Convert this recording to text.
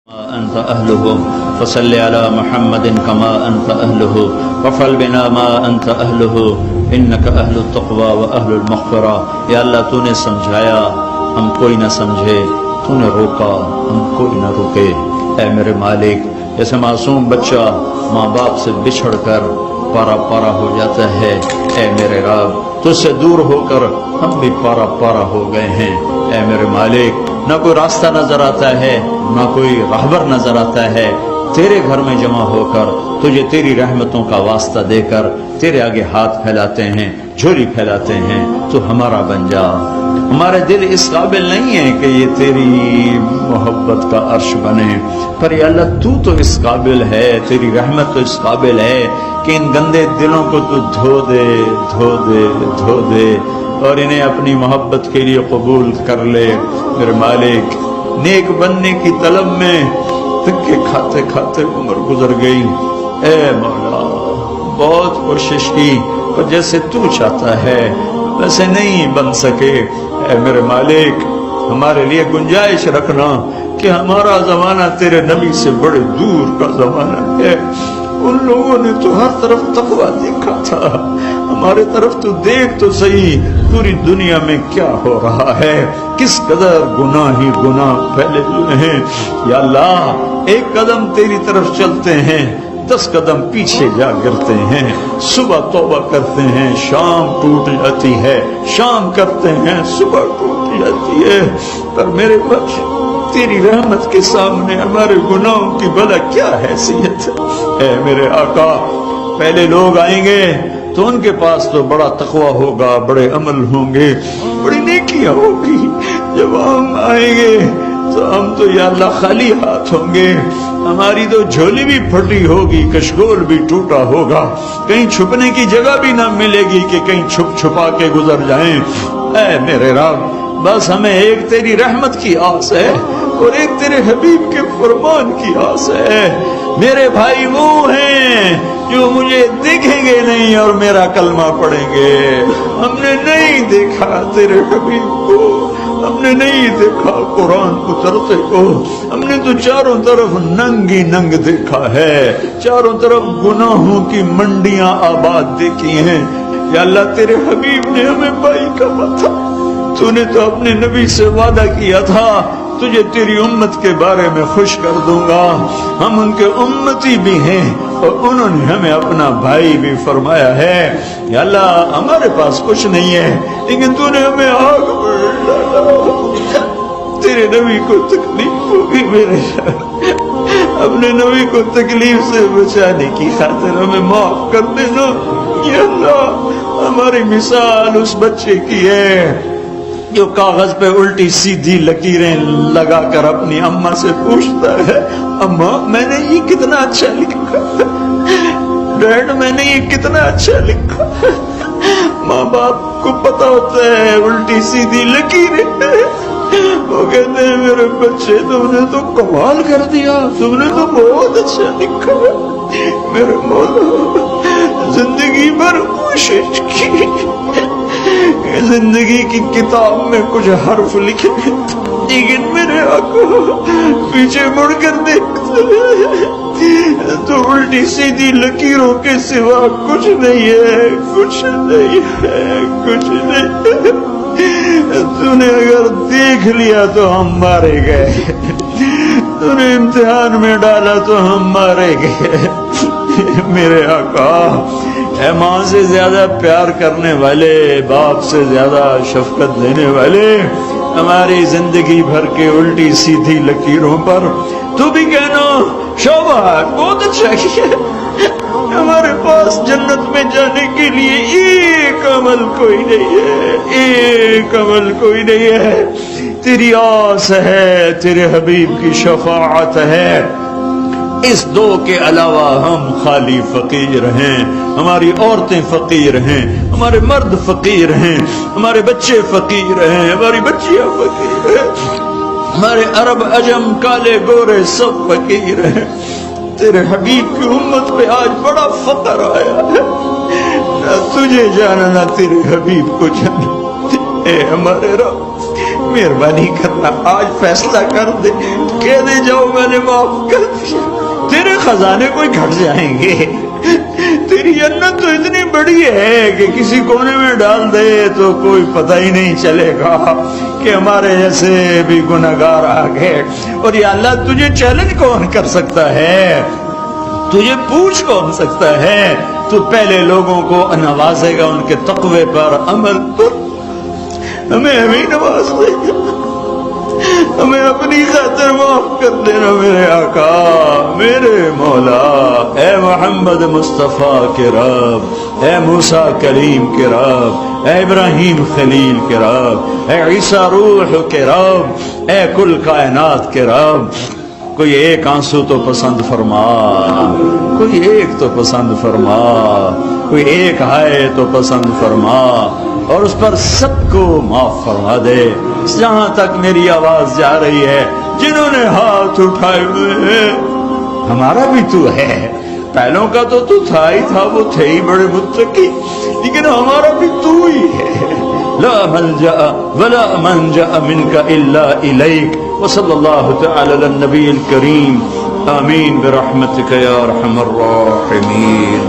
أنت أهله فصل على محمد كما أنت أهله وفعل بنا ما أنت أهله إنك أهل التقوى وأهل المغفرة. یا اللہ تو نے سمجھایا ہم کوئی نہ سمجھے، تو نے روکا ہم کوئی نہ روکے. اے میرے مالک، جیسے معصوم بچہ ماں باپ سے بچھڑ کر پارا پارا ہو جاتا ہے، اے میرے رب تجھ سے دور ہو کر ہم بھی پارا پارا ہو گئے ہیں. اے میرے مالک، نہ کوئی راستہ نظر آتا ہے، نہ کوئی راہبر نظر آتا ہے. تیرے گھر میں جمع ہو کر تجھے تیری رحمتوں کا واسطہ دے کر تیرے آگے ہاتھ پھیلاتے ہیں، جھولی پھیلاتے ہیں. تو ہمارا بن جا. ہمارے دل اس قابل نہیں ہے کہ یہ تیری محبت کا عرش بنے، پر یا اللہ تو اس قابل ہے، تیری رحمت تو اس قابل ہے کہ ان گندے دلوں کو تو دھو دے دھو دے دھو دے اور انہیں اپنی محبت کے لیے قبول کر لے. میرے مالک، نیک بننے کی طلب میں دھکے کھاتے کھاتے عمر گزر گئی. اے مولا، بہت کوشش کی پر جیسے تو چاہتا ہے ویسے نہیں بن سکے. اے میرے مالک، ہمارے لیے گنجائش رکھنا کہ ہمارا زمانہ تیرے نبی سے بڑے دور کا زمانہ ہے. ان لوگوں نے تو ہر طرف تقویٰ دیکھا تھا، ہمارے طرف تو دیکھ تو صحیح پوری دنیا میں کیا ہو رہا ہے، کس قدر گناہ ہی گناہ پھیلے ہوئے ہیں. یا اللہ، ایک قدم تیری طرف چلتے ہیں 10 قدم پیچھے جا گرتے ہیں. صبح توبہ کرتے ہیں، شام ٹوٹ جاتی ہے، شام کرتے ہیں، صبح ٹوٹ جاتی ہے. پر میرے بچ تیری رحمت کے سامنے ہمارے گناہوں کی بھلا کیا حیثیت ہے. اے میرے آقا، پہلے لوگ آئیں گے تو ان کے پاس تو بڑا تقویٰ ہوگا، بڑے عمل ہوں گے، بڑی نیکیاں ہوگی. جب ہم آئیں گے تو ہم تو یا اللہ خالی ہاتھ ہوں گے. ہماری تو جھولی بھی پھٹی ہوگی، کشگول بھی ٹوٹا ہوگا، کہیں چھپنے کی جگہ بھی نہ ملے گی کہ کہیں چھپ چھپا کے گزر جائیں. اے میرے رب، بس ہمیں ایک تیری رحمت کی آس ہے اور ایک تیرے حبیب کے فرمان کی آس ہے. میرے بھائی وہ ہیں جو مجھے دیکھیں گے نہیں اور میرا کلمہ پڑھیں گے. ہم نے نہیں دیکھا تیرے حبیب کو، ہم نے نہیں دیکھا قرآن اترتے کو، ہم نے تو چاروں طرف ننگی ننگ دیکھا ہے، چاروں طرف گناہوں کی منڈیاں آباد دیکھی ہیں. یا اللہ، تیرے حبیب نے ہمیں بھائی کہا تھا، تو نے تو اپنے نبی سے وعدہ کیا تھا تجھے تیری امت کے بارے میں خوش کر دوں گا. ہم ان کے امتی بھی ہیں اور انہوں نے ہمیں اپنا بھائی بھی فرمایا ہے. یا اللہ، ہمارے پاس کچھ نہیں ہے لیکن تو نے ہمیں آگ میں ڈالا. تیرے نبی کو تکلیف ہوگی میرے اپنے نبی کو تکلیف سے بچانے کی خاطر ہمیں معاف کر دینا. یا اللہ، ہماری مثال اس بچے کی ہے جو کاغذ پہ الٹی سیدھی لکیریں لگا کر اپنی اماں سے پوچھتا ہے، اماں میں نے یہ کتنا اچھا لکھا، ڈیڈ میں نے یہ کتنا اچھا لکھا. ماں باپ کو پتا ہوتا ہے الٹی سیدھی لکیریں، وہ کہتے ہیں میرے بچے تم نے تو کمال کر دیا، تم نے تو بہت اچھا لکھا. میرے مولا، زندگی بھر کوشش کی، زندگی کی کتاب میں کچھ حرف لکھے لیکن میرے آقا پیچھے مڑ کر دیکھتے تو الٹی سیدھی لکیروں کے سوا کچھ نہیں ہے، کچھ نہیں ہے، کچھ نہیں ہے. تو نے اگر دیکھ لیا تو ہم مارے گئے، تو نے امتحان میں ڈالا تو ہم مارے گئے. میرے آقا، اے ماں سے زیادہ پیار کرنے والے، باپ سے زیادہ شفقت دینے والے، ہماری زندگی بھر کے الٹی سیدھی لکیروں پر تو بھی کہنا شاباش بہت اچھا کیا. ہمارے پاس جنت میں جانے کے لیے ایک عمل کوئی نہیں ہے، ایک عمل کوئی نہیں ہے. تیری آس ہے، تیرے حبیب کی شفاعت ہے. اس دو کے علاوہ ہم خالی فقیر ہیں. ہماری عورتیں فقیر ہیں، ہمارے مرد فقیر ہیں، ہمارے بچے فقیر ہیں، ہماری بچیاں فقیر ہیں، ہمارے عرب عجم کالے گورے سب فقیر ہیں. تیرے حبیب کی امت پہ آج بڑا فقر آیا ہے، نہ تجھے جانا نہ تیرے حبیب کو جانا. اے ہمارے رب، مہربانی کرنا آج فیصلہ کر دے، کہہ دے جاؤ میں نے معاف کر دیا، تیرے خزانے کوئی گھٹ جائیں گے۔ تیری جنت تو اتنی بڑی ہے کہ کسی کونے میں ڈال دے تو کوئی پتہ ہی نہیں چلے گا کہ ہمارے جیسے بھی گناہگار آ گئے۔ اور یا اللہ تجھے چیلنج کون کر سکتا ہے، تجھے پوچھ کون سکتا ہے؟ تو پہلے لوگوں کو نوازے گا ان کے تقوی پر عمل پر، ہمیں ابھی نواز دے گا، ہمیں اپنی خاطر معاف کر دینا میرے آقا، میرے مولا، اے محمد مصطفیٰ کے رب، اے موسیٰ کلیم کے رب، اے ابراہیم خلیل کے رب، اے عیسیٰ روح کے رب، اے کل کائنات کے رب، کوئی ایک آنسو تو پسند فرما، کوئی ایک تو پسند فرما، کوئی ایک ہائے تو پسند فرما، اور اس پر سب کو معاف فرما دے۔ جہاں تک میری آواز جا رہی ہے، جنہوں نے ہاتھ اٹھائے ہوئے ہیں، ہمارا بھی تو ہے، پہلوں کا تو تھا ہی تھا، وہ تھے ہی بڑے متقی، لیکن ہمارا بھی تو ہی ہے۔ لا ملجأ ولا منجأ منك الا الیک، وصلی اللہ تعالی علی النبی الکریم، آمین برحمتک یا ارحم الراحمین۔